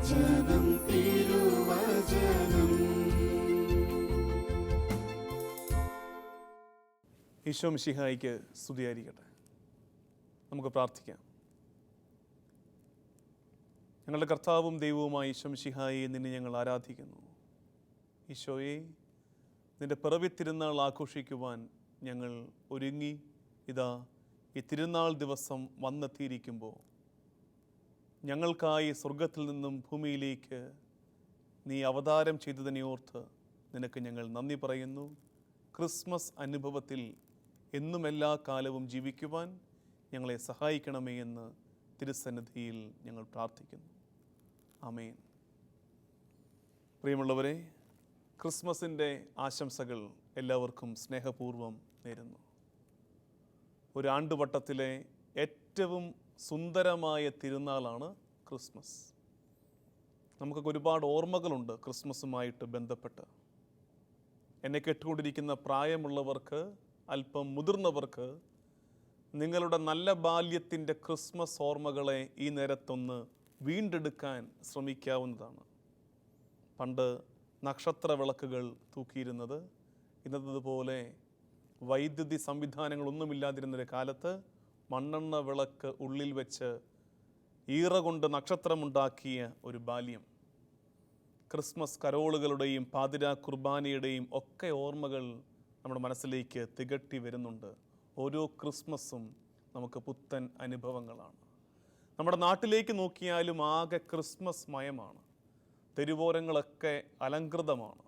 വചനം തിരുവചനം. ഈശോ മിശിഹായിക്ക് സ്തുതിയായിരിക്കട്ടെ. നമുക്ക് പ്രാർത്ഥിക്കാം. ഞങ്ങളുടെ കർത്താവും ദൈവവുമായ ഈശോ മിശിഹായെ നിന്നെ ഞങ്ങൾ ആരാധിക്കുന്നു. ഈശോയെ, നിൻ്റെ പിറവി തിരുനാൾ ആഘോഷിക്കുവാൻ ഞങ്ങൾ ഒരുങ്ങി ഇതാ ഈ തിരുനാൾ ദിവസം വന്നെത്തിയിരിക്കുമ്പോൾ ഞങ്ങൾക്കായി സ്വർഗത്തിൽ നിന്നും ഭൂമിയിലേക്ക് നീ അവതാരം ചെയ്തതിനെ ഓർത്ത് നിനക്ക് ഞങ്ങൾ നന്ദി പറയുന്നു. ക്രിസ്മസ് അനുഭവത്തിൽ എന്നും എല്ലാ കാലവും ജീവിക്കുവാൻ ഞങ്ങളെ സഹായിക്കണമേ എന്ന് തിരുസന്നിധിയിൽ ഞങ്ങൾ പ്രാർത്ഥിക്കുന്നു. ആമേൻ. പ്രിയമുള്ളവരെ, ക്രിസ്മസിൻ്റെ ആശംസകൾ എല്ലാവർക്കും സ്നേഹപൂർവ്വം നേരുന്നു. ഒരു ആണ്ടുവട്ടത്തിലെ ഏറ്റവും സുന്ദരമായ തിരുനാളാണ് ക്രിസ്മസ്. നമുക്കൊക്കെ ഒരുപാട് ഓർമ്മകളുണ്ട് ക്രിസ്മസുമായിട്ട് ബന്ധപ്പെട്ട്. എന്നെ കേട്ടുകൊണ്ടിരിക്കുന്ന പ്രായമുള്ളവർക്ക്, അല്പം മുതിർന്നവർക്ക് നിങ്ങളുടെ നല്ല ബാല്യത്തിൻ്റെ ക്രിസ്മസ് ഓർമ്മകളെ ഈ നേരത്തൊന്ന് വീണ്ടെടുക്കാൻ ശ്രമിക്കാവുന്നതാണ്. പണ്ട് നക്ഷത്ര വിളക്കുകൾ തൂക്കിയിരുന്നത് ഇന്നത്തതുപോലെ വൈദ്യുതി സംവിധാനങ്ങളൊന്നുമില്ലാതിരുന്നൊരു കാലത്ത് മണ്ണെണ്ണ വിളക്ക് ഉള്ളിൽ വെച്ച് ഈറ കൊണ്ട് നക്ഷത്രമുണ്ടാക്കിയ ഒരു ബാല്യം. ക്രിസ്മസ് കരോളുകളുടെയും പാതിരാ കുർബാനയുടെയും ഒക്കെ ഓർമ്മകൾ നമ്മുടെ മനസ്സിലേക്ക് തികട്ടി വരുന്നുണ്ട്. ഓരോ ക്രിസ്മസും നമുക്ക് പുത്തൻ അനുഭവങ്ങളാണ്. നമ്മുടെ നാട്ടിലേക്ക് നോക്കിയാലും ആകെ ക്രിസ്മസ് മയമാണ്. തെരുവോരങ്ങളൊക്കെ അലങ്കൃതമാണ്.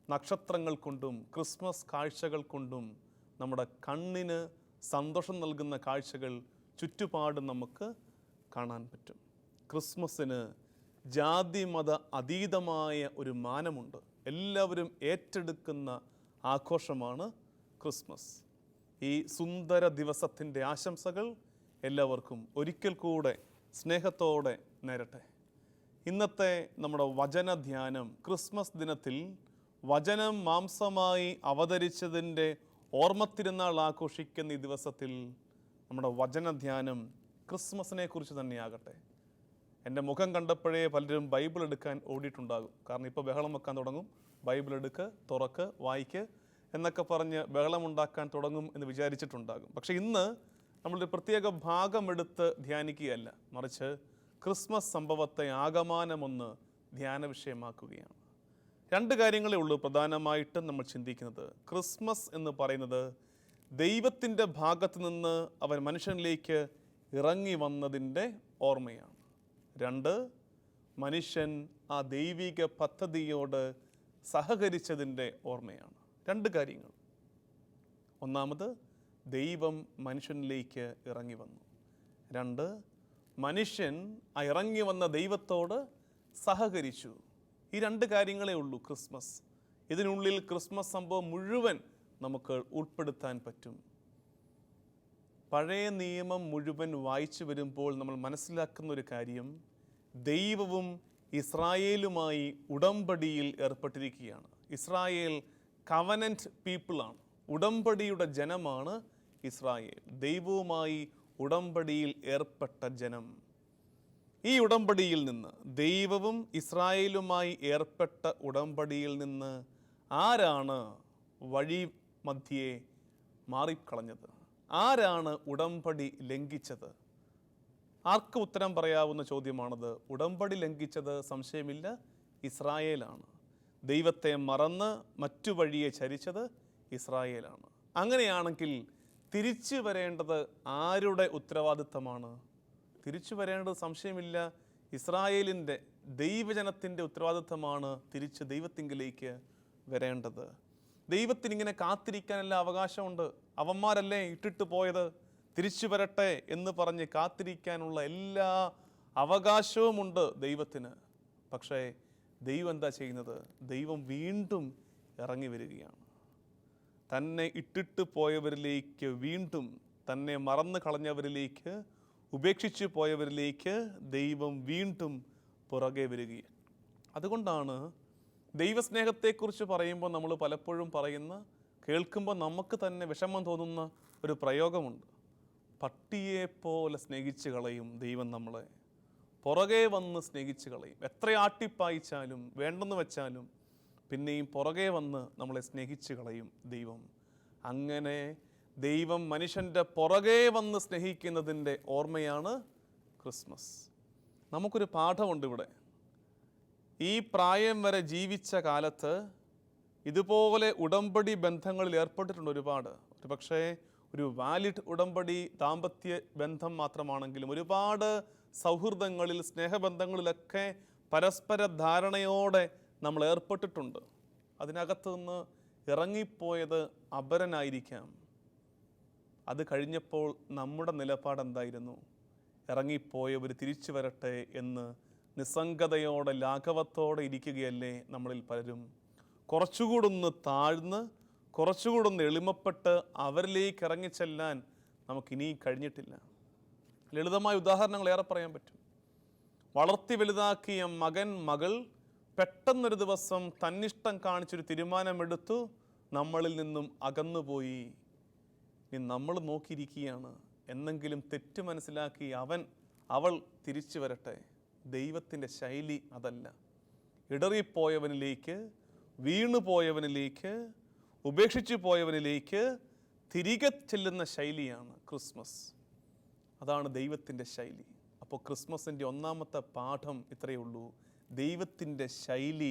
നക്ഷത്രങ്ങൾ കൊണ്ടും ക്രിസ്മസ് കാഴ്ചകൾ കൊണ്ടും നമ്മുടെ കണ്ണിന് സന്തോഷം നൽകുന്ന കാഴ്ചകൾ ചുറ്റുപാടും നമുക്ക് കാണാൻ പറ്റും. ക്രിസ്മസിന് ജാതി മത അതീതമായ ഒരു മാനമുണ്ട്. എല്ലാവരും ഏറ്റെടുക്കുന്ന ആഘോഷമാണ് ക്രിസ്മസ്. ഈ സുന്ദര ദിവസത്തിൻ്റെ ആശംസകൾ എല്ലാവർക്കും ഒരിക്കൽ കൂടെ സ്നേഹത്തോടെ നേരട്ടെ. ഇന്നത്തെ നമ്മുടെ വചനധ്യാനം ക്രിസ്മസ് ദിനത്തിൽ വചനം മാംസമായി അവതരിച്ചതിൻ്റെ ഓർമ്മത്തിരുന്നാൾ ആഘോഷിക്കുന്ന ഈ ദിവസത്തിൽ നമ്മുടെ വചനധ്യാനം ക്രിസ്മസിനെ കുറിച്ച് തന്നെയാകട്ടെ. എൻ്റെ മുഖം കണ്ടപ്പോഴേ പലരും ബൈബിൾ എടുക്കാൻ ഓടിയിട്ടുണ്ടാകും. കാരണം ഇപ്പോൾ ബഹളം വെക്കാൻ തുടങ്ങും. ബൈബിൾ എടുക്ക്, തുറക്ക്, വായിക്ക് എന്നൊക്കെ പറഞ്ഞ് ബഹളമുണ്ടാക്കാൻ തുടങ്ങും എന്ന് വിചാരിച്ചിട്ടുണ്ടാകും. പക്ഷേ ഇന്ന് നമ്മളൊരു പ്രത്യേക ഭാഗമെടുത്ത് ധ്യാനിക്കുകയല്ല, മറിച്ച് ക്രിസ്മസ് സംഭവത്തെ ആകമാനമൊന്ന് ധ്യാന വിഷയമാക്കുകയാണ്. രണ്ട് കാര്യങ്ങളേ ഉള്ളൂ പ്രധാനമായിട്ടും നമ്മൾ ചിന്തിക്കുന്നത്. ക്രിസ്മസ് എന്ന് പറയുന്നത് ദൈവത്തിൻ്റെ ഭാഗത്ത് നിന്ന് അവൻ മനുഷ്യനിലേക്ക് ഇറങ്ങി വന്നതിൻ്റെ ഓർമ്മയാണ്. രണ്ട്, മനുഷ്യൻ ആ ദൈവിക പദ്ധതിയോട് സഹകരിച്ചതിൻ്റെ ഓർമ്മയാണ്. രണ്ട് കാര്യങ്ങൾ. ഒന്നാമത്, ദൈവം മനുഷ്യനിലേക്ക് ഇറങ്ങി വന്നു. രണ്ട്, മനുഷ്യൻ ആ ഇറങ്ങി വന്ന ദൈവത്തോട് സഹകരിച്ചു. ഈ രണ്ട് കാര്യങ്ങളേ ഉള്ളൂ ക്രിസ്മസ്. ഇതിനുള്ളിൽ ക്രിസ്മസ് സംഭവം മുഴുവൻ നമുക്ക് ഉൾപ്പെടുത്താൻ പറ്റും. പഴയ നിയമം മുഴുവൻ വായിച്ചു വരുമ്പോൾ നമ്മൾ മനസ്സിലാക്കുന്ന ഒരു കാര്യം, ദൈവവും ഇസ്രായേലുമായി ഉടമ്പടിയിൽ ഏർപ്പെട്ടിരിക്കുകയാണ്. Israel covenant പീപ്പിളാണ്. ഉടമ്പടിയുടെ ജനമാണ് ഇസ്രായേൽ. ദൈവവുമായി ഉടമ്പടിയിൽ ഏർപ്പെട്ട ജനം. ഈ ഉടമ്പടിയിൽ നിന്ന്, ദൈവവും ഇസ്രായേലുമായി ഏർപ്പെട്ട ഉടമ്പടിയിൽ നിന്ന് ആരാണ് വഴി മധ്യേ മാറിക്കളഞ്ഞത്? ആരാണ് ഉടമ്പടി ലംഘിച്ചത്? ആർക്കും ഉത്തരം പറയാവുന്ന ചോദ്യമാണത്. ഉടമ്പടി ലംഘിച്ചത് സംശയമില്ല ഇസ്രായേലാണ്. ദൈവത്തെ മറന്ന് മറ്റു വഴിയെ ചരിച്ചത് ഇസ്രായേലാണ്. അങ്ങനെയാണെങ്കിൽ തിരിച്ചു വരേണ്ടത് ആരുടെ ഉത്തരവാദിത്തമാണ്? തിരിച്ചു വരേണ്ടത് സംശയമില്ല ഇസ്രായേലിൻ്റെ, ദൈവജനത്തിൻ്റെ ഉത്തരവാദിത്തമാണ് തിരിച്ച് ദൈവത്തിങ്കിലേക്ക് വരേണ്ടത്. ദൈവത്തിനിങ്ങനെ കാത്തിരിക്കാനെല്ലാം അവകാശമുണ്ട്. അവന്മാരല്ലേ ഇട്ടിട്ട് പോയത്, തിരിച്ചു വരട്ടെ എന്ന് പറഞ്ഞ് കാത്തിരിക്കാനുള്ള എല്ലാ അവകാശവുമുണ്ട് ദൈവത്തിന്. പക്ഷേ ദൈവം എന്താ ചെയ്യുന്നത്? ദൈവം വീണ്ടും ഇറങ്ങി വരികയാണ്. തന്നെ ഇട്ടിട്ട് പോയവരിലേക്ക്, വീണ്ടും തന്നെ മറന്നു കളഞ്ഞവരിലേക്ക്, ഉപേക്ഷിച്ചു പോയവരിലേക്ക് ദൈവം വീണ്ടും പുറകെ വരികയാണ്. അതുകൊണ്ടാണ് ദൈവസ്നേഹത്തെക്കുറിച്ച് പറയുമ്പോൾ നമ്മൾ പലപ്പോഴും കേൾക്കുമ്പോൾ നമുക്ക് തന്നെ വിഷമം തോന്നുന്ന ഒരു പ്രയോഗമുണ്ട്. പട്ടിയെപ്പോലെ സ്നേഹിച്ച് കളയും ദൈവം നമ്മളെ. പുറകെ വന്ന് സ്നേഹിച്ച് കളയും. എത്ര ആട്ടിപ്പായിച്ചാലും വേണ്ടെന്ന് വെച്ചാലും പിന്നെയും പുറകെ വന്ന് നമ്മളെ സ്നേഹിച്ച് കളയും ദൈവം. അങ്ങനെ ദൈവം മനുഷ്യൻ്റെ പുറകെ വന്ന് സ്നേഹിക്കുന്നതിൻ്റെ ഓർമ്മയാണ് ക്രിസ്മസ്. നമുക്കൊരു പാഠമുണ്ട് ഇവിടെ. ഈ പ്രായം വരെ ജീവിച്ച കാലത്ത് ഇതുപോലെ ഉടമ്പടി ബന്ധങ്ങളിൽ ഏർപ്പെട്ടിട്ടുണ്ട് ഒരുപാട്. ഒരു പക്ഷേ ഒരു വാലിഡ് ഉടമ്പടി ദാമ്പത്യ ബന്ധം മാത്രമാണെങ്കിലും ഒരുപാട് സൗഹൃദങ്ങളിൽ, സ്നേഹബന്ധങ്ങളിലൊക്കെ പരസ്പര ധാരണയോടെ നമ്മൾ ഏർപ്പെട്ടിട്ടുണ്ട്. അതിനകത്ത് നിന്ന് ഇറങ്ങിപ്പോയത് അപരനായിരിക്കാം. അത് കഴിഞ്ഞപ്പോൾ നമ്മുടെ നിലപാട് എന്തായിരുന്നു? ഇറങ്ങിപ്പോയവർ തിരിച്ചു വരട്ടെ എന്ന് നിസ്സംഗതയോടെ, ലാഘവത്തോടെ ഇരിക്കുകയല്ലേ നമ്മളിൽ പലരും. കുറച്ചുകൂടൊന്ന് താഴ്ന്ന്, കുറച്ചുകൂടൊന്ന് എളിമപ്പെട്ട് അവരിലേക്ക് ഇറങ്ങിച്ചെല്ലാൻ നമുക്കിനി കഴിഞ്ഞിട്ടില്ല. ലളിതമായ ഉദാഹരണങ്ങൾ ഏറെ പറയാൻ പറ്റും. വളർത്തി വലുതാക്കിയ മകൻ, മകൾ പെട്ടെന്നൊരു ദിവസം തന്നിഷ്ടം കാണിച്ചൊരു തീരുമാനമെടുത്തു, നമ്മളിൽ നിന്നും അകന്നുപോയി. ഇനി നമ്മൾ നോക്കിയിരിക്കുകയാണ്. എന്നെങ്കിലും തെറ്റ് മനസ്സിലാക്കി അവൾ തിരിച്ചു വരട്ടെ. ദൈവത്തിൻ്റെ ശൈലി അതല്ല. ഇടറിപ്പോയവനിലേക്ക്, വീണുപോയവനിലേക്ക്, ഉപേക്ഷിച്ചു പോയവനിലേക്ക് തിരികെ ചെല്ലുന്ന ശൈലിയാണ് ക്രിസ്മസ്. അതാണ് ദൈവത്തിൻ്റെ ശൈലി. അപ്പോൾ ക്രിസ്മസിൻ്റെ ഒന്നാമത്തെ പാഠം ഇത്രയേ ഉള്ളൂ. ദൈവത്തിൻ്റെ ശൈലി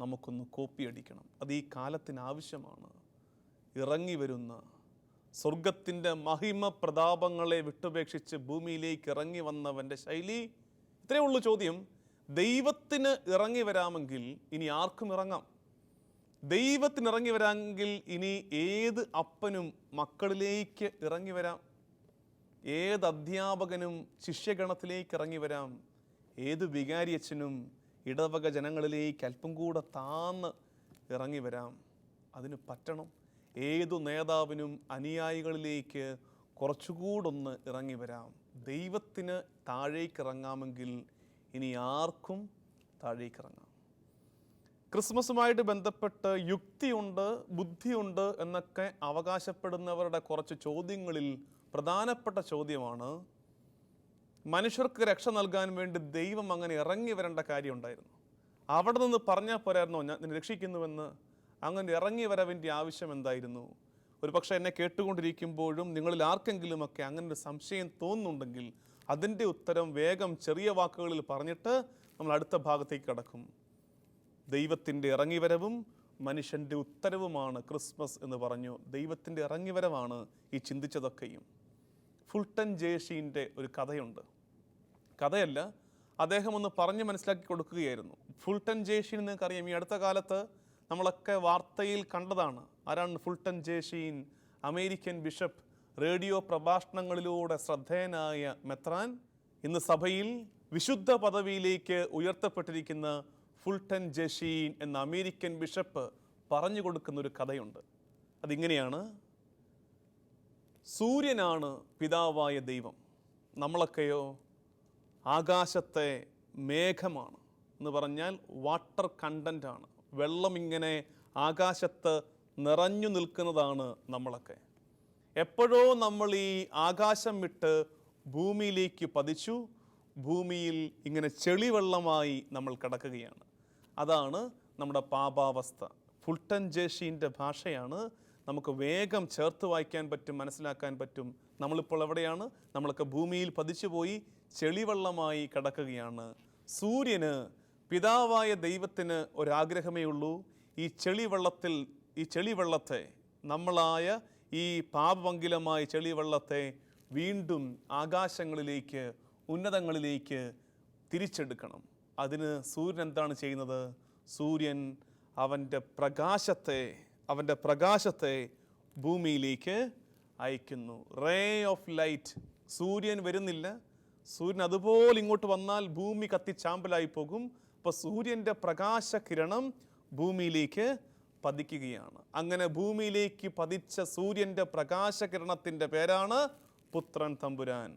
നമുക്കൊന്ന് കോപ്പിയടിക്കണം. അത് ഈ കാലത്തിന് ആവശ്യമാണ്. ഇറങ്ങി വരുന്ന സ്വർഗത്തിൻ്റെ മഹിമ പ്രതാപങ്ങളെ വിട്ടുപേക്ഷിച്ച് ഭൂമിയിലേക്ക് ഇറങ്ങി വന്നവൻ്റെ ശൈലി ഇത്രയേ ഉള്ളൂ. ചോദ്യം, ദൈവത്തിന് ഇറങ്ങി വരാമെങ്കിൽ ഇനി ആർക്കും ഇറങ്ങാം. ദൈവത്തിന് ഇറങ്ങി വരാമെങ്കിൽ ഇനി ഏത് അപ്പനും മക്കളിലേക്ക് ഇറങ്ങി വരാം. ഏത് അധ്യാപകനും ശിഷ്യഗണത്തിലേക്ക് ഇറങ്ങി വരാം. ഏത് വികാരിയച്ഛനും ഇടവക ജനങ്ങളിലേക്ക് അല്പം കൂടെ താന്ന് ഇറങ്ങി വരാം. അതിന് പറ്റണം. ഏതു നേതാവിനും അനുയായികളിലേക്ക് കുറച്ചുകൂടൊന്ന് ഇറങ്ങി വരാം. ദൈവത്തിന് താഴേക്കിറങ്ങാമെങ്കിൽ ഇനി ആർക്കും താഴേക്കിറങ്ങാം. ക്രിസ്മസുമായിട്ട് ബന്ധപ്പെട്ട് യുക്തിയുണ്ട്, ബുദ്ധിയുണ്ട് എന്നൊക്കെ അവകാശപ്പെടുന്നവരുടെ കുറച്ച് ചോദ്യങ്ങളിൽ പ്രധാനപ്പെട്ട ചോദ്യമാണ്, മനുഷ്യർക്ക് രക്ഷ നൽകാൻ വേണ്ടി ദൈവം അങ്ങനെ ഇറങ്ങി വരേണ്ട കാര്യം ഉണ്ടായിരുന്നു? അവിടെ നിന്ന് പറഞ്ഞാൽ പോരായിരുന്നോ ഞാൻ നിന്നെ രക്ഷിക്കുന്നുവെന്ന്? അങ്ങനെ ഇറങ്ങി വരവിൻ്റെ ആവശ്യം എന്തായിരുന്നു? ഒരു പക്ഷേ എന്നെ കേട്ടുകൊണ്ടിരിക്കുമ്പോഴും നിങ്ങളിൽ ആർക്കെങ്കിലുമൊക്കെ അങ്ങനെ ഒരു സംശയം തോന്നുന്നുണ്ടെങ്കിൽ അതിൻ്റെ ഉത്തരം വേഗം ചെറിയ വാക്കുകളിൽ പറഞ്ഞിട്ട് നമ്മൾ അടുത്ത ഭാഗത്തേക്ക് കടക്കും. ദൈവത്തിൻ്റെ ഇറങ്ങിവരവും മനുഷ്യൻ്റെ ഉത്തരവുമാണ് ക്രിസ്മസ് എന്ന് പറഞ്ഞു. ദൈവത്തിൻ്റെ ഇറങ്ങിവരവാണ് ഈ ചിന്തിച്ചതൊക്കെയും. ഫുൾട്ടൻ ജേഷീൻ്റെ ഒരു കഥയുണ്ട്. കഥയല്ല, അദ്ദേഹം ഒന്ന് പറഞ്ഞ് മനസ്സിലാക്കി കൊടുക്കുകയായിരുന്നു. ഫുൾട്ടൻ ജേഷീൻ നിങ്ങൾക്കറിയാം. ഈ അടുത്ത കാലത്ത് നമ്മളൊക്കെ വാർത്തയിൽ കണ്ടതാണ്. ആരാണ് Fulton J Sheen? American bishop, radio പ്രഭാഷണങ്ങളിലൂടെ ശ്രദ്ധേയനായ മെത്രാൻ. ഇന്ന് സഭയിൽ വിശുദ്ധ പദവിയിലേക്ക് ഉയർത്തപ്പെട്ടിരിക്കുന്ന ഫുൾട്ടൻ ജേഷീൻ എന്ന അമേരിക്കൻ ബിഷപ്പ് പറഞ്ഞു കൊടുക്കുന്ന ഒരു കഥയുണ്ട്. അതിങ്ങനെയാണ്: സൂര്യനാണ് പിതാവായ ദൈവം, നമ്മളൊക്കെയോ ആകാശത്തെ മേഘമാണ്. എന്ന് പറഞ്ഞാൽ വാട്ടർ കണ്ടൻ്റ് ആണ്. വെള്ളം ഇങ്ങനെ ആകാശത്ത് നിറഞ്ഞു നിൽക്കുന്നതാണ് നമ്മളൊക്കെ. എപ്പോഴോ നമ്മൾ ഈ ആകാശം വിട്ട് ഭൂമിയിലേക്ക് പതിച്ചു. ഭൂമിയിൽ ഇങ്ങനെ ചെളിവെള്ളമായി നമ്മൾ കിടക്കുകയാണ്. അതാണ് നമ്മുടെ പാപാവസ്ഥ. ഫുൾട്ടൻ ജേഷീൻ്റെ ഭാഷയാണ്. നമുക്ക് വേഗം ചേർത്ത് വായിക്കാൻ പറ്റും, മനസ്സിലാക്കാൻ പറ്റും. നമ്മളിപ്പോൾ എവിടെയാണ്? നമ്മളൊക്കെ ഭൂമിയിൽ പതിച്ചു പോയി ചെളിവെള്ളമായി കിടക്കുകയാണ്. സൂര്യന്, പിതാവായ ദൈവത്തിന് ഒരാഗ്രഹമേ ഉള്ളൂ. ഈ ചെളിവെള്ളത്തെ, നമ്മളായ ഈ പാപമംഗലമായ ചെളിവെള്ളത്തെ വീണ്ടും ആകാശങ്ങളിലേക്ക്, ഉന്നതങ്ങളിലേക്ക് തിരിച്ചെടുക്കണം. അതിന് സൂര്യൻ എന്താണ് ചെയ്യുന്നത്? സൂര്യൻ അവൻ്റെ പ്രകാശത്തെ ഭൂമിയിലേക്ക് അയക്കുന്നു. Ray of light. സൂര്യൻ വരുന്നില്ല. സൂര്യൻ അതുപോലെ ഇങ്ങോട്ട് വന്നാൽ ഭൂമി കത്തിച്ചാമ്പലായി പോകും. അപ്പോൾ സൂര്യൻ്റെ പ്രകാശകിരണം ഭൂമിയിലേക്ക് പതിക്കുകയാണ്. അങ്ങനെ ഭൂമിയിലേക്ക് പതിച്ച സൂര്യൻ്റെ പ്രകാശകിരണത്തിൻ്റെ പേരാണ് പുത്രൻ തമ്പുരാൻ.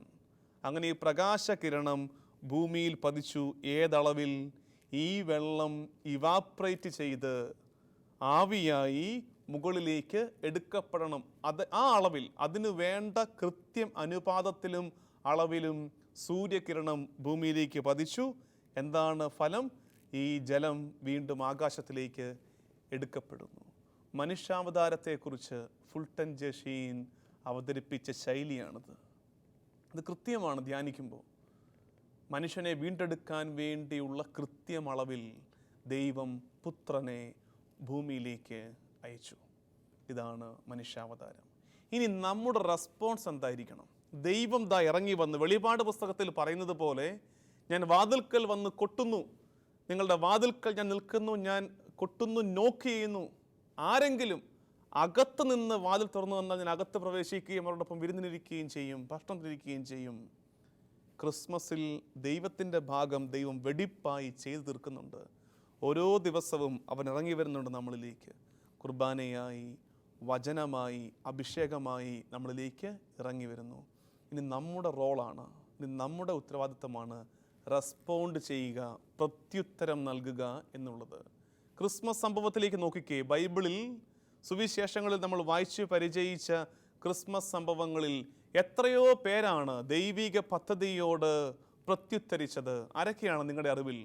അങ്ങനെ ഈ പ്രകാശകിരണം ഭൂമിയിൽ പതിച്ചു. ഏതളവിൽ? ഈ വെള്ളം ഇവാപ്രേറ്റ് ചെയ്ത് ആവിയായി മുകളിലേക്ക് എടുക്കപ്പെടണം. ആ അളവിൽ, അതിനു വേണ്ട കൃത്യം അനുപാതത്തിലും അളവിലും സൂര്യകിരണം ഭൂമിയിലേക്ക് പതിച്ചു. എന്താണ് ഫലം? ഈ ജലം വീണ്ടും ആകാശത്തിലേക്ക് എടുക്കപ്പെടുന്നു. മനുഷ്യാവതാരത്തെക്കുറിച്ച് ഫുൾട്ടൻ ജഷീൻ അവതരിപ്പിച്ച ശൈലിയാണിത്. ഇത് കൃത്യമാണ് ധ്യാനിക്കുമ്പോൾ. മനുഷ്യനെ വീണ്ടെടുക്കാൻ വേണ്ടിയുള്ള കൃത്യമളവിൽ ദൈവം പുത്രനെ ഭൂമിയിലേക്ക് അയച്ചു. ഇതാണ് മനുഷ്യാവതാരം. ഇനി നമ്മുടെ റെസ്പോൺസ് എന്തായിരിക്കണം? ദൈവം ദാ ഇറങ്ങി വന്ന്, വെളിപാട് പുസ്തകത്തിൽ പറയുന്നത് പോലെ, ഞാൻ വാതിൽക്കൽ വന്ന് കൊട്ടുന്നു, നിങ്ങളുടെ വാതിൽക്കൽ ഞാൻ നിൽക്കുന്നു, ഞാൻ കൊട്ടുന്നു, നോക്ക് ചെയ്യുന്നു. ആരെങ്കിലും അകത്ത് നിന്ന് വാതിൽ തുറന്നു വന്നാൽ ഞാൻ അകത്ത് പ്രവേശിക്കുകയും അവരോടൊപ്പം വിരുന്നിനിരിക്കുകയും ചെയ്യും, ഭക്ഷണത്തിനിരിക്കുകയും ചെയ്യും. ക്രിസ്മസിൽ ദൈവത്തിൻ്റെ ഭാഗം ദൈവം വെടിപ്പായി ചെയ്തു തീർക്കുന്നുണ്ട്. ഓരോ ദിവസവും അവൻ ഇറങ്ങി വരുന്നുണ്ട് നമ്മളിലേക്ക്. കുർബാനയായി, വചനമായി, അഭിഷേകമായി നമ്മളിലേക്ക് ഇറങ്ങി വരുന്നു. ഇനി നമ്മുടെ റോളാണ്, ഇനി നമ്മുടെ ഉത്തരവാദിത്തമാണ് റെസ്പോണ്ട് ചെയ്യുക, പ്രത്യുത്തരം നൽകുക എന്നുള്ളത്. ക്രിസ്മസ് സംഭവത്തിലേക്ക് നോക്കിക്കേ. ബൈബിളിൽ സുവിശേഷങ്ങളിൽ നമ്മൾ വായിച്ച് പരിചയിച്ച ക്രിസ്മസ് സംഭവങ്ങളിൽ എത്രയോ പേരാണ് ദൈവിക പദ്ധതിയോട് പ്രത്യുത്തരിച്ചത്. ആരൊക്കെയാണ് നിങ്ങളുടെ അറിവിൽ?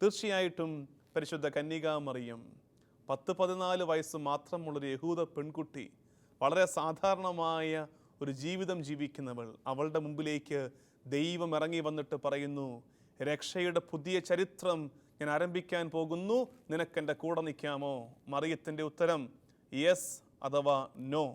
തീർച്ചയായിട്ടും പരിശുദ്ധ കന്യകാമറിയം, 10-14 വയസ്സ് മാത്രമുള്ളൊരു യഹൂദ പെൺകുട്ടി, വളരെ സാധാരണമായ ഒരു ജീവിതം ജീവിക്കുന്നവൾ. അവളുടെ മുമ്പിലേക്ക് ദൈവം ഇറങ്ങി വന്നിട്ട് പറയുന്നു, രക്ഷയുടെ പുതിയ ചരിത്രം ഞാൻ ആരംഭിക്കാൻ പോകുന്നു, നിനക്കെൻ്റെ കൂടെ നിൽക്കാമോ? മറിയത്തിൻ്റെ ഉത്തരം യെസ് അഥവാ നോ.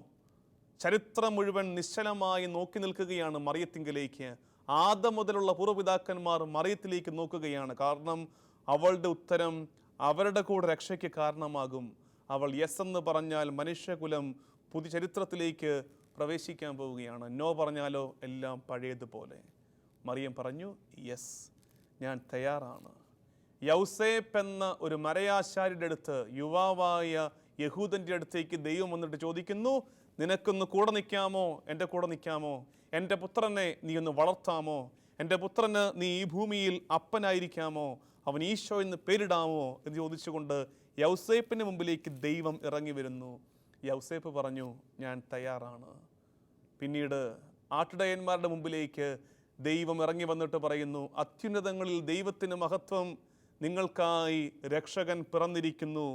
ചരിത്രം മുഴുവൻ നിശ്ചലമായി നോക്കി നിൽക്കുകയാണ് മറിയത്തിങ്കിലേക്ക്. ആദം മുതലുള്ള പൂർവ്വപിതാക്കന്മാർ മറിയത്തിലേക്ക് നോക്കുകയാണ്. കാരണം അവളുടെ ഉത്തരം അവരുടെ കൂടെ രക്ഷയ്ക്ക് കാരണമാകും. അവൾ യെസ് എന്ന് പറഞ്ഞാൽ മനുഷ്യകുലം പുതിയ ചരിത്രത്തിലേക്ക് പ്രവേശിക്കാൻ പോവുകയാണ്. നോ പറഞ്ഞാലോ എല്ലാം പഴയതുപോലെ. മറിയം പറഞ്ഞു, യെസ്, ഞാൻ തയ്യാറാണ്. യൗസേപ്പ് എന്ന ഒരു മരയാശാരിയുടെ അടുത്ത്, യുവാവായ യഹൂദൻ്റെ അടുത്തേക്ക് ദൈവം വന്നിട്ട് ചോദിക്കുന്നു, നിനക്കൊന്ന് കൂടെ നിൽക്കാമോ? എൻ്റെ കൂടെ നിൽക്കാമോ? എൻ്റെ പുത്രനെ നീ ഒന്ന് വളർത്താമോ? എൻ്റെ പുത്രന് നീ ഈ ഭൂമിയിൽ അപ്പനായിരിക്കാമോ? അവൻ ഈശോ എന്ന് പേരിടാമോ എന്ന് ചോദിച്ചുകൊണ്ട് യൗസേപ്പിൻ്റെ മുമ്പിലേക്ക് ദൈവം ഇറങ്ങി വരുന്നു. യൗസേപ്പ് പറഞ്ഞു, ഞാൻ തയ്യാറാണ്. പിന്നീട് ആട്ടിടയന്മാരുടെ മുമ്പിലേക്ക് ദൈവം ഇറങ്ങി വന്നിട്ട് പറയുന്നു, അത്യുന്നതങ്ങളിൽ ദൈവത്തിന് മഹത്വം, നിങ്ങൾക്കായി രക്ഷകൻ പിറന്നിരിക്കുന്നു.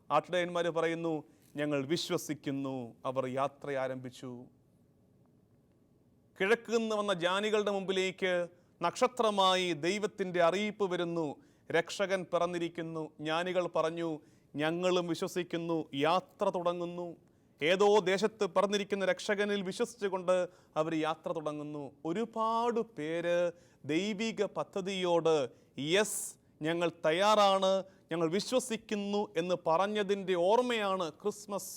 ആട്ടിടയന്മാർ പറയുന്നു, ഞങ്ങൾ വിശ്വസിക്കുന്നു. അവർ യാത്ര ആരംഭിച്ചു. കിഴക്ക് നിന്ന് വന്ന ജാനികളുടെ മുമ്പിലേക്ക് നക്ഷത്രമായി ദൈവത്തിൻ്റെ അറിയിപ്പ് വരുന്നു, രക്ഷകൻ പിറന്നിരിക്കുന്നു. ജ്ഞാനികൾ പറഞ്ഞു, ഞങ്ങളും വിശ്വസിക്കുന്നു. യാത്ര തുടങ്ങുന്നു. ഏതോ ദേശത്ത് പിറന്നിരിക്കുന്ന രക്ഷകനിൽ വിശ്വസിച്ചുകൊണ്ട് അവർ യാത്ര തുടങ്ങുന്നു. ഒരുപാട് പേര് ദൈവിക പദ്ധതിയോട് യെസ്, ഞങ്ങൾ തയ്യാറാണ്, ഞങ്ങൾ വിശ്വസിക്കുന്നു എന്ന് പറഞ്ഞതിൻ്റെ ഓർമ്മയാണ് ക്രിസ്മസ്.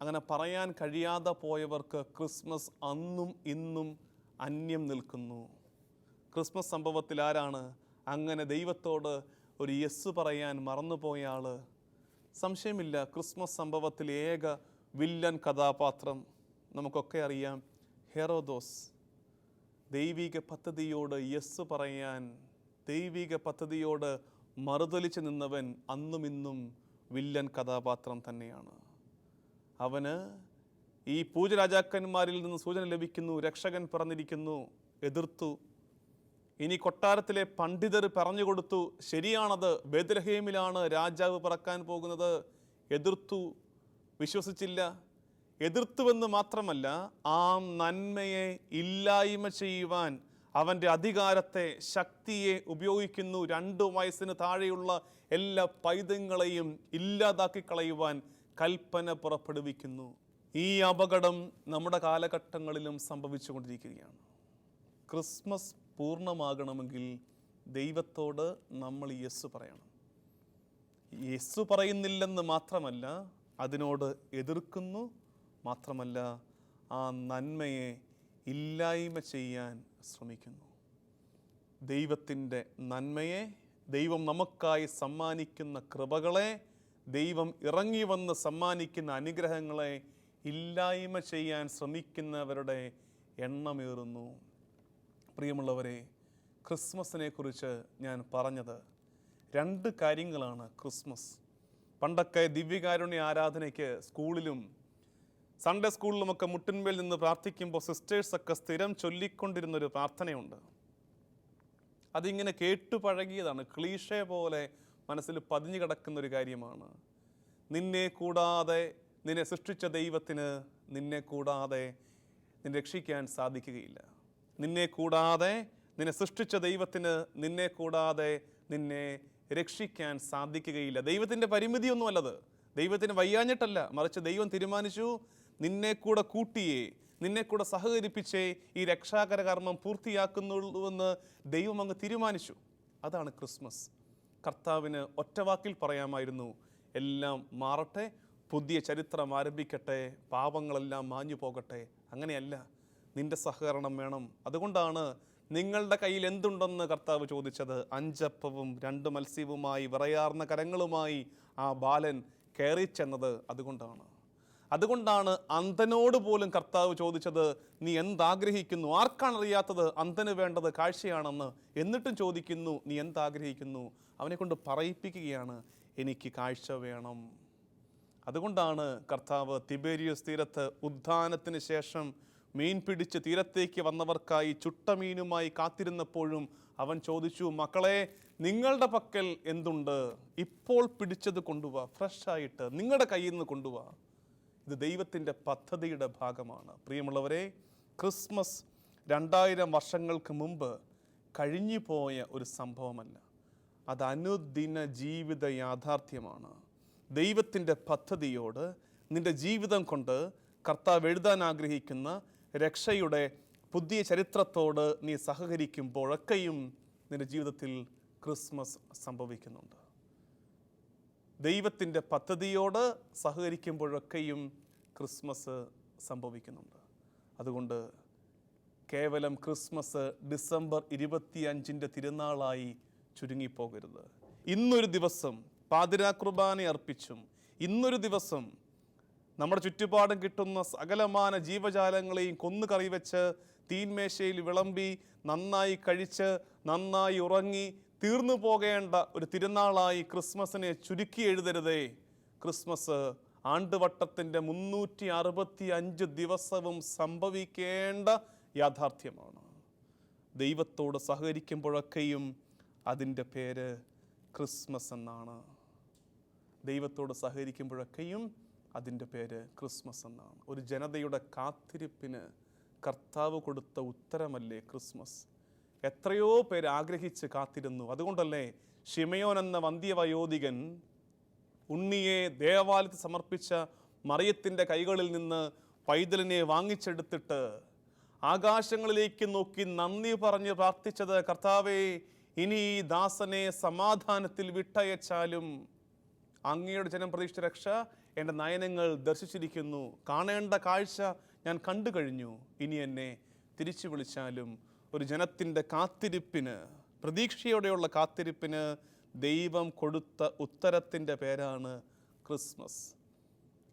അങ്ങനെ പറയാൻ കഴിയാതെ പോയവർക്ക് ക്രിസ്മസ് അന്നും ഇന്നും അന്യം നിൽക്കുന്നു. ക്രിസ്മസ് സംഭവത്തിൽ ആരാണ് അങ്ങനെ ദൈവത്തോട് ഒരു യെസ് പറയാൻ മറന്നുപോയ ആള്? സംശയമില്ല, ക്രിസ്മസ് സംഭവത്തിൽ ഏക വില്ലൻ കഥാപാത്രം നമുക്കൊക്കെ അറിയാം, ഹെറോദോസ്. ദൈവിക പദ്ധതിയോട് യെസ് പറയാൻ, ദൈവിക പദ്ധതിയോട് മറുതലിച്ച് നിന്നവൻ അന്നും ഇന്നും വില്ലൻ കഥാപാത്രം തന്നെയാണ്. അവന് ഈ പൂജരാജാക്കന്മാരിൽ നിന്ന് സൂചന ലഭിക്കുന്നു, രക്ഷകൻ പിറന്നിരിക്കുന്നു, എതിർത്തു. ഇനി കൊട്ടാരത്തിലെ പണ്ഡിതർ പറഞ്ഞു കൊടുത്തു, ശരിയാണത്, ബേത്ലഹേമിലാണ് രാജാവ് പിറക്കാൻ പോകുന്നത്. എതിർത്തു, വിശ്വസിച്ചില്ല. എതിർത്തുവെന്ന് മാത്രമല്ല, ആ നന്മയെ ഇല്ലായ്മ ചെയ്യുവാൻ അവൻ്റെ അധികാരത്തെ, ശക്തിയെ ഉപയോഗിക്കുന്നു. 2 വയസ്സിന് താഴെയുള്ള എല്ലാ പൈതങ്ങളെയും ഇല്ലാതാക്കി കളയുവാൻ കൽപ്പന പുറപ്പെടുവിക്കുന്നു. ഈ അപകടം നമ്മുടെ കാലഘട്ടങ്ങളിലും സംഭവിച്ചുകൊണ്ടിരിക്കുകയാണ്. ക്രിസ്മസ് പൂർണ്ണമാകണമെങ്കിൽ ദൈവത്തോട് നമ്മൾ യെസ് പറയണം. യെസ് പറയുന്നില്ലെന്ന് മാത്രമല്ല, അതിനോട് എതിർക്കുന്നു മാത്രമല്ല, ആ നന്മയെ ഇല്ലായ്മ ചെയ്യാൻ ശ്രമിക്കുന്നു. ദൈവത്തിൻ്റെ നന്മയെ, ദൈവം നമുക്കായി സമ്മാനിക്കുന്ന കൃപകളെ, ദൈവം ഇറങ്ങി വന്ന് സമ്മാനിക്കുന്ന അനുഗ്രഹങ്ങളെ ഇല്ലായ്മ ചെയ്യാൻ ശ്രമിക്കുന്നവരുടെ എണ്ണമേറുന്നു. പ്രിയമുള്ളവരെ, ക്രിസ്മസിനെ കുറിച്ച് ഞാൻ പറഞ്ഞത് 2 കാര്യങ്ങളാണ്. ക്രിസ്മസ് പണ്ടൊക്കെ ദിവ്യകാരുണ്യ ആരാധനയ്ക്ക് സ്കൂളിലും സൺഡേ സ്കൂളിലുമൊക്കെ മുട്ടിന്മേൽ നിന്ന് പ്രാർത്ഥിക്കുമ്പോൾ സിസ്റ്റേഴ്സൊക്കെ സ്ഥിരം ചൊല്ലിക്കൊണ്ടിരുന്നൊരു പ്രാർത്ഥനയുണ്ട്. അതിങ്ങനെ കേട്ടു പഴകിയതാണ്, ക്ലീഷേ പോലെ മനസ്സിൽ പതിഞ്ഞു കിടക്കുന്നൊരു കാര്യമാണ്. നിന്നെ കൂടാതെ, നിന്നെ സൃഷ്ടിച്ച ദൈവത്തിന് നിന്നെ കൂടാതെ നിന്നെ രക്ഷിക്കാൻ സാധിക്കുകയില്ല. നിന്നെ കൂടാതെ, നിന്നെ സൃഷ്ടിച്ച ദൈവത്തിന് നിന്നെ കൂടാതെ നിന്നെ രക്ഷിക്കാൻ സാധിക്കുകയില്ല. ദൈവത്തിൻ്റെ പരിമിതിയൊന്നുമല്ലത്, ദൈവത്തിന് വയ്യാഞ്ഞിട്ടല്ല, മറിച്ച് ദൈവം തീരുമാനിച്ചു നിന്നെ കൂടെ കൂട്ടിയേ, നിന്നെ കൂടെ സഹകരിപ്പിച്ചേ ഈ രക്ഷാകര കർമ്മം പൂർത്തിയാക്കുന്നുള്ളൂവെന്ന് ദൈവം അങ്ങ് തീരുമാനിച്ചു. അതാണ് ക്രിസ്മസ്. കർത്താവിന് ഒറ്റവാക്കിൽ പറയാമായിരുന്നു, എല്ലാം മാറട്ടെ, പുതിയ ചരിത്രം ആരംഭിക്കട്ടെ, പാപങ്ങളെല്ലാം മാഞ്ഞു പോകട്ടെ. അങ്ങനെയല്ല, നിന്റെ സഹകരണം വേണം. അതുകൊണ്ടാണ് നിങ്ങളുടെ കയ്യിൽ എന്തുണ്ടെന്ന് കർത്താവ് ചോദിച്ചത്. 5 അപ്പവും 2 മത്സ്യവുമായി വിറയാർന്ന കരങ്ങളുമായി ആ ബാലൻ കയറി ചെന്നത് അതുകൊണ്ടാണ് അന്ധനോട് പോലും കർത്താവ് ചോദിച്ചത്, നീ എന്താഗ്രഹിക്കുന്നു? ആർക്കാണറിയാത്തത് അന്ധന് വേണ്ടത് കാഴ്ചയാണെന്ന്. എന്നിട്ടും ചോദിക്കുന്നു, നീ എന്താഗ്രഹിക്കുന്നു? അവനെ കൊണ്ട് പറയിപ്പിക്കുകയാണ്, എനിക്ക് കാഴ്ച വേണം. അതുകൊണ്ടാണ് കർത്താവ് തിബേരിയസ് തീരത്ത് ഉദ്ധാനത്തിന് ശേഷം മീൻ പിടിച്ച് തീരത്തേക്ക് വന്നവർക്കായി ചുട്ട മീനുമായി കാത്തിരുന്നപ്പോഴും അവൻ ചോദിച്ചു, മക്കളെ, നിങ്ങളുടെ പക്കൽ എന്തുണ്ട്? ഇപ്പോൾ പിടിച്ചത് കൊണ്ടുപോവാ, ഫ്രഷായിട്ട് നിങ്ങളുടെ കയ്യിൽ നിന്ന് കൊണ്ടുപോവാ. ഇത് ദൈവത്തിൻ്റെ പദ്ധതിയുടെ ഭാഗമാണ്. പ്രിയമുള്ളവരെ, ക്രിസ്മസ് 2000 വർഷങ്ങൾക്ക് മുമ്പ് കഴിഞ്ഞു പോയ ഒരു സംഭവമല്ല, അത് അനുദിന ജീവിത യാഥാർത്ഥ്യമാണ്. ദൈവത്തിൻ്റെ പദ്ധതിയോട് നിൻ്റെ ജീവിതം കൊണ്ട് കർത്താവ് എഴുതാൻ ആഗ്രഹിക്കുന്ന രക്ഷയുടെ പുതിയ ചരിത്രത്തോട് നീ സഹകരിക്കുമ്പോഴൊക്കെയും നിൻ്റെ ജീവിതത്തിൽ ക്രിസ്മസ് സംഭവിക്കുന്നുണ്ട്. ദൈവത്തിൻ്റെ പദ്ധതിയോട് സഹകരിക്കുമ്പോഴൊക്കെയും ക്രിസ്മസ് സംഭവിക്കുന്നുണ്ട്. അതുകൊണ്ട് കേവലം ക്രിസ്മസ് ഡിസംബർ 25 തിരുനാളായി ചുരുങ്ങിപ്പോകരുത്. ഇന്നൊരു ദിവസം പാതിരാ കുർബാന അർപ്പിച്ചും, ഇന്നൊരു ദിവസം നമ്മുടെ ചുറ്റുപാടും കിട്ടുന്ന സകലമാന ജീവജാലങ്ങളെയും കൊന്നു കറി വെച്ച് തീന്മേശയിൽ വിളമ്പി നന്നായി കഴിച്ച് നന്നായി ഉറങ്ങി തീർന്നു പോകേണ്ട ഒരു തിരുനാളായി ക്രിസ്മസിനെ ചുരുക്കി എഴുതരുതേ. ക്രിസ്മസ് ആണ്ടുവട്ടത്തിൻ്റെ 365 ദിവസവും സംഭവിക്കേണ്ട യാഥാർത്ഥ്യമാണ്. ദൈവത്തോട് സഹകരിക്കുമ്പോഴൊക്കെയും അതിൻ്റെ പേര് ക്രിസ്മസ് എന്നാണ്. ദൈവത്തോട് സഹകരിക്കുമ്പോഴൊക്കെയും അതിൻ്റെ പേര് ക്രിസ്മസ് എന്നാണ്. ഒരു ജനതയുടെ കാത്തിരിപ്പിന് കർത്താവ് കൊടുത്ത ഉത്തരമല്ലേ ക്രിസ്മസ്? എത്രയോ പേര് ആഗ്രഹിച്ച് കാത്തിരുന്നു. അതുകൊണ്ടല്ലേ ശിമയോൻ എന്ന വന്ധ്യവയോധികൻ ഉണ്ണിയെ ദേവാലയത്തിൽ സമർപ്പിച്ച മറിയത്തിൻ്റെ കൈകളിൽ നിന്ന് പൈതലിനെ വാങ്ങിച്ചെടുത്തിട്ട് ആകാശങ്ങളിലേക്ക് നോക്കി നന്ദി പറഞ്ഞ് പ്രാർത്ഥിച്ചത്, കർത്താവേ, ഇനി ഈ ദാസനെ സമാധാനത്തിൽ വിട്ടയച്ചാലും അങ്ങയുടെ ജനം പ്രതീക്ഷിച്ച രക്ഷ എൻ്റെ നയനങ്ങൾ ദർശിച്ചിരിക്കുന്നു. കാണേണ്ട കാഴ്ച ഞാൻ കണ്ടു കഴിഞ്ഞു. ഇനി എന്നെ തിരിച്ചു വിളിച്ചാലും. ഒരു ജനത്തിൻ്റെ കാത്തിരിപ്പിന്, പ്രതീക്ഷയോടെയുള്ള കാത്തിരിപ്പിന് ദൈവം കൊടുത്ത ഉത്തരത്തിൻ്റെ പേരാണ് ക്രിസ്മസ്.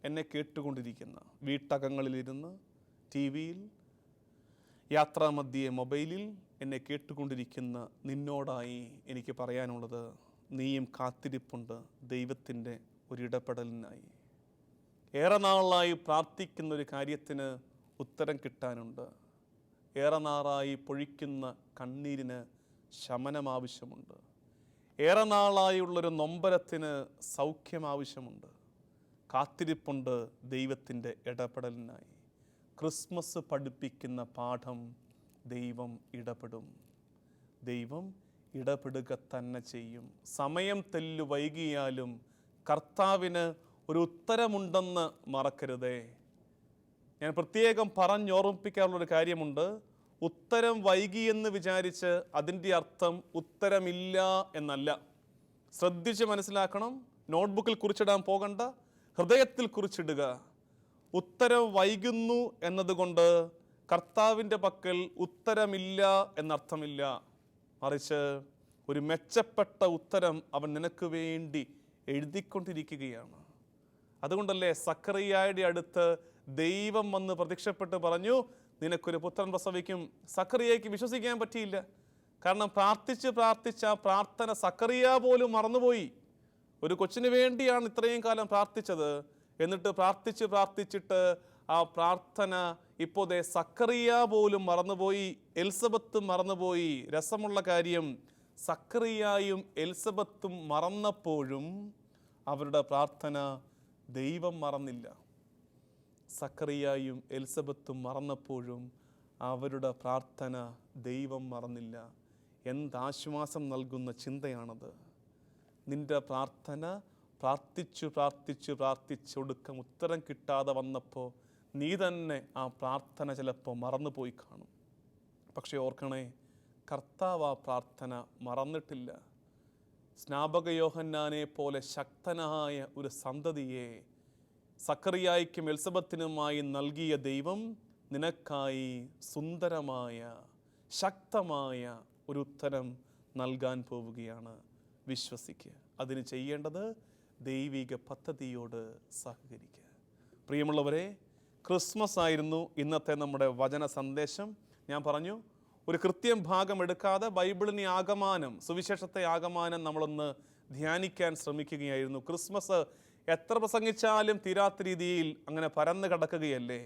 എന്നെ കേട്ടുകൊണ്ടിരിക്കുന്ന, വീട്ടകങ്ങളിലിരുന്ന്, TV-യിൽ, യാത്രാമധ്യേ മൊബൈലിൽ എന്നെ കേട്ടുകൊണ്ടിരിക്കുന്ന നിന്നോടായി എനിക്ക് പറയാനുള്ളത്, നീയും കാത്തിരിപ്പുണ്ട് ദൈവത്തിൻ്റെ ഒരിടപെടലിനായി. ഏറെ നാളായി പ്രാർത്ഥിക്കുന്നൊരു കാര്യത്തിന് ഉത്തരം കിട്ടാനുണ്ട്. ഏറെ നാളായി പൊഴിക്കുന്ന കണ്ണീരിന് ശമനം ആവശ്യമുണ്ട്. ഏറെ നാളായുള്ളൊരു നൊമ്പരത്തിന് സൗഖ്യം ആവശ്യമുണ്ട്. കാത്തിരിപ്പുണ്ട് ദൈവത്തിൻ്റെ ഇടപെടലിനായി. ക്രിസ്മസ് പഠിപ്പിക്കുന്ന പാഠം, ദൈവം ഇടപെടും. ദൈവം ഇടപെടുക തന്നെ ചെയ്യും. സമയം തെല്ലു വൈകിയാലും കർത്താവിന് ഒരു ഉത്തരമുണ്ടെന്ന് മറക്കരുതേ. ഞാൻ പ്രത്യേകം പറഞ്ഞോർമ്മിപ്പിക്കാനുള്ളൊരു കാര്യമുണ്ട്. ഉത്തരം വൈകിയെന്ന് വിചാരിച്ച് അതിൻ്റെ അർത്ഥം ഉത്തരമില്ല എന്നല്ല. ശ്രദ്ധിച്ച് മനസ്സിലാക്കണം. നോട്ട്ബുക്കിൽ കുറിച്ചിടാൻ പോകണ്ട, ഹൃദയത്തിൽ കുറിച്ചിടുക. ഉത്തരം വൈകുന്നു എന്നതുകൊണ്ട് കർത്താവിൻ്റെ പക്കൽ ഉത്തരമില്ല എന്നർത്ഥമില്ല. മറിച്ച് ഒരു മെച്ചപ്പെട്ട ഉത്തരം അവൻ നിനക്ക് വേണ്ടി എഴുതിക്കൊണ്ടിരിക്കുകയാണ്. അതുകൊണ്ടല്ലേ സക്കറിയായുടെ അടുത്ത് ദൈവം വന്ന് പ്രത്യക്ഷപ്പെട്ട് പറഞ്ഞു, നിനക്കൊരു പുത്രൻ പ്രസവിക്കും. സക്കറിയയ്ക്ക് വിശ്വസിക്കാൻ പറ്റിയില്ല. കാരണം പ്രാർത്ഥിച്ച പ്രാർത്ഥന സക്കറിയ പോലും മറന്നുപോയി. ഒരു കൊച്ചിന് വേണ്ടിയാണ് ഇത്രയും കാലം പ്രാർത്ഥിച്ചത്. എന്നിട്ട് പ്രാർത്ഥിച്ചിട്ട് ആ പ്രാർത്ഥന ഇപ്പോൾ സക്കറിയ പോലും മറന്നുപോയി, എലിസബത്തും മറന്നുപോയി. രസമുള്ള കാര്യം, സക്കറിയായും എലിസബത്തും മറന്നപ്പോഴും അവരുടെ പ്രാർത്ഥന ദൈവം മറന്നില്ല. സക്കറിയായും എലിസബത്തും മറന്നപ്പോഴും അവരുടെ പ്രാർത്ഥന ദൈവം മറന്നില്ല. എന്താശ്വാസം നൽകുന്ന ചിന്തയാണത്. നിന്റെ പ്രാർത്ഥന പ്രാർത്ഥിച്ചൊടുക്കം ഉത്തരം കിട്ടാതെ വന്നപ്പോൾ നീ തന്നെ ആ പ്രാർത്ഥന ചിലപ്പോൾ മറന്നുപോയി കാണും. പക്ഷെ ഓർക്കണേ, കർത്താവ് ആ പ്രാർത്ഥന മറന്നിട്ടില്ല. സ്നാപക യോഹന്നാനെ പോലെ ശക്തനായ ഒരു സന്തതിയെ സക്കറിയായ്ക്കും എലിസബത്തിനുമായി നൽകിയ ദൈവം നിനക്കായി സുന്ദരമായ ശക്തമായ ഒരു ഉത്തരം നൽകാൻ പോവുകയാണ്. വിശ്വസിക്കുക. അതിന് ചെയ്യേണ്ടത് ദൈവിക പദ്ധതിയോട് സഹകരിക്കുക. പ്രിയമുള്ളവരെ, ക്രിസ്മസ് ആയിരുന്നു ഇന്നത്തെ നമ്മുടെ വചന സന്ദേശം. ഞാൻ പറഞ്ഞു, ഒരു കൃത്യം ഭാഗം എടുക്കാതെ ബൈബിളിനെ ആകമാനം, സുവിശേഷത്തെ ആകമാനം നമ്മളൊന്ന് ധ്യാനിക്കാൻ ശ്രമിക്കുകയായിരുന്നു. ക്രിസ്മസ് എത്ര പ്രസംഗിച്ചാലും തീരാത്ത രീതിയിൽ അങ്ങനെ പരന്നു കിടക്കുകയല്ലേ.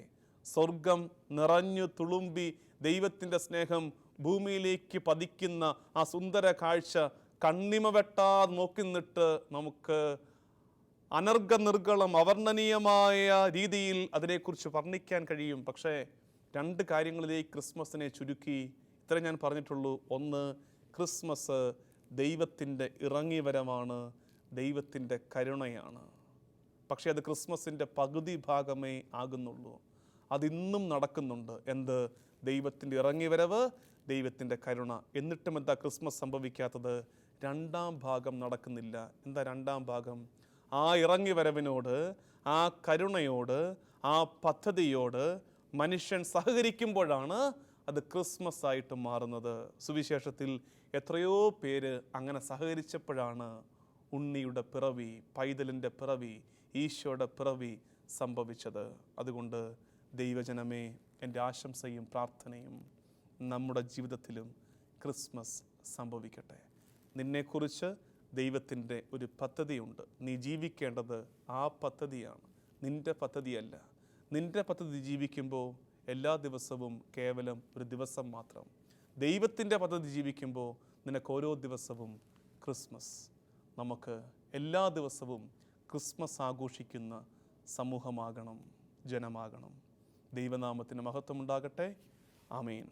സ്വർഗം നിറഞ്ഞു തുളുമ്പി ദൈവത്തിൻ്റെ സ്നേഹം ഭൂമിയിലേക്ക് പതിക്കുന്ന ആ സുന്ദര കാഴ്ച കണ്ണിമ വെട്ടാതെ നോക്കി നിന്നിട്ട് നമുക്ക് അനർഘനിർഗളം അവർണ്ണനീയമായ രീതിയിൽ അതിനെക്കുറിച്ച് വർണ്ണിക്കാൻ കഴിയും. പക്ഷേ രണ്ട് കാര്യങ്ങളിലേക്ക് ക്രിസ്മസിനെ ചുരുക്കി ഇത്ര ഞാൻ പറഞ്ഞിട്ടുള്ളൂ. ഒന്ന്, ക്രിസ്മസ് ദൈവത്തിൻ്റെ ഇറങ്ങിവരവാണ്, ദൈവത്തിൻ്റെ കരുണയാണ്. പക്ഷേ അത് ക്രിസ്മസിൻ്റെ പകുതി ഭാഗമേ ആകുന്നുള്ളൂ. അതിന്നും നടക്കുന്നുണ്ട്. എന്ത്? ദൈവത്തിൻ്റെ ഇറങ്ങിവരവ്, ദൈവത്തിൻ്റെ കരുണ. എന്നിട്ടും എന്താ ക്രിസ്മസ് സംഭവിക്കാത്തത്? രണ്ടാം ഭാഗം നടക്കുന്നില്ല. എന്താ രണ്ടാം ഭാഗം? ആ ഇറങ്ങിവരവിനോട്, ആ കരുണയോട്, ആ പദ്ധതിയോട് മനുഷ്യൻ സഹകരിക്കുമ്പോഴാണ് അത് ക്രിസ്മസ് ആയിട്ട് മാറുന്നത്. സുവിശേഷത്തിൽ എത്രയോ പേര് അങ്ങനെ സഹകരിച്ചപ്പോഴാണ് ഉണ്ണിയുടെ പിറവി, പൈതലിൻ്റെ പിറവി, ഈശോയുടെ പിറവി സംഭവിച്ചത്. അതുകൊണ്ട് ദൈവജനമേ, എൻ്റെ ആശംസയും പ്രാർത്ഥനയും നമ്മുടെ ജീവിതത്തിലും ക്രിസ്മസ് സംഭവിക്കട്ടെ. നിന്നെക്കുറിച്ച് ദൈവത്തിൻ്റെ ഒരു പദ്ധതിയുണ്ട്. നീ ജീവിക്കേണ്ടത് ആ പദ്ധതിയാണ്, നിൻ്റെ പദ്ധതിയല്ല. നിൻ്റെ പദ്ധതി ജീവിക്കുമ്പോൾ എല്ലാ ദിവസവും കേവലം ഒരു ദിവസം മാത്രം. ദൈവത്തിൻ്റെ പദ്ധതി ജീവിക്കുമ്പോൾ നിനക്ക് ഓരോ ദിവസവും ക്രിസ്മസ്. നമുക്ക് എല്ലാ ദിവസവും ക്രിസ്മസ് ആഘോഷിക്കുന്ന സമൂഹമാകണം, ജനമാകണം. ദൈവനാമത്തിന് മഹത്വമുണ്ടാകട്ടെ. ആമേൻ.